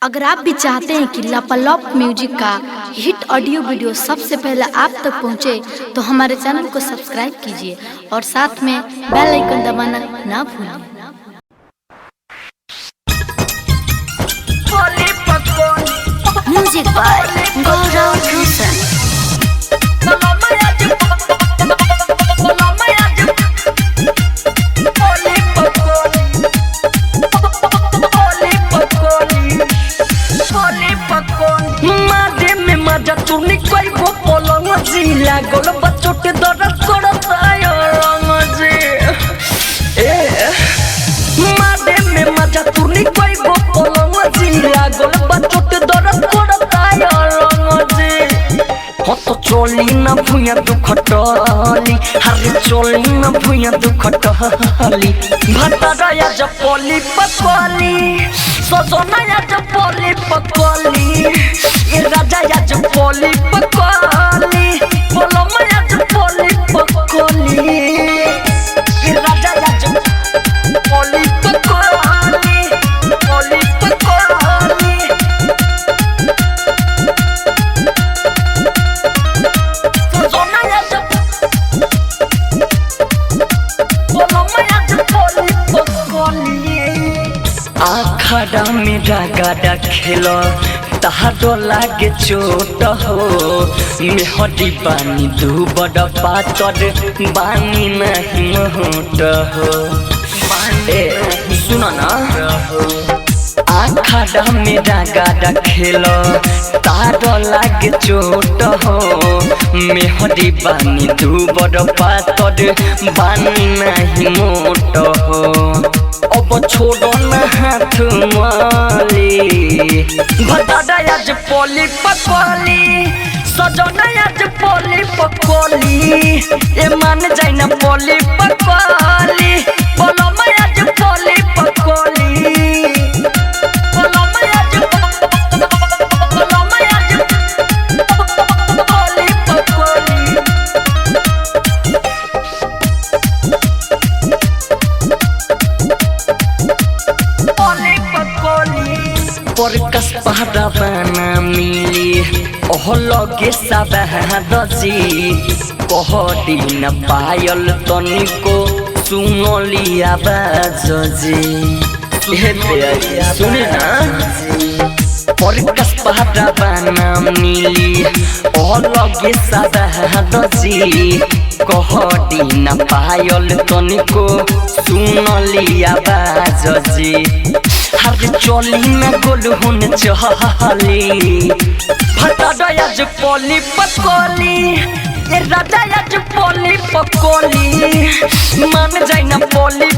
अगर आप भी चाहते हैं कि लापालॉप म्यूजिक का हिट ऑडियो वीडियो सबसे पहले आप तक पहुंचे, तो हमारे चैनल को सब्सक्राइब कीजिए और साथ में बेल आइकन दबाना ना भूलें। म्यूजिक बाय गौरव रोशन। तुनी कोई वो पलंग जी लागल बचोट दर्द करताय रंग जी ए मादे में मजा तुनी कोई वो पलंग जी लागल बचोट दर्द करताय रंग जी हो तो चोली ना भुइया दुखटली हरे चोली ना भुइया दुखटली भतरा या जपली पकली सजना या जपली पकली ये राजा या जपली पकली बोलो मैं जपली पकली ये राजा या जपली पकली पकली पकली सजना या बोलो मैं जपली पकली आखड़ा में डागा खेलो तहारो लागे चोट हो मेहदी बानी दू बड़ पातर बानी नहीं मोट हो सुनो ना आखड़ा में डागा खेलो तारो लागे चोट हो मेहदी बानी दू बड़ पातर बानी नहीं मोट हो अब छोड़ो न हाथ माली भदादा आज पोली पकली सजना आज पोली पकली ए मान जाए न पोली पकली बोलो मैं आज पोली पकली बोलो मैं आज पोली पकली परकस पहाड़ा बना मिली ओह लगे सब दजी कहती न पायल तनिको सुनली आवाज जी सुने ना परकस पहाड़ा बना मिली ओह लगे सब दजी कहती न पायल तनिको सुनली आवाज जी हर चोली में गोल हुन चहली भतरा आज पोली पकली ये राजा आज पोली पकली मान जाए न पोली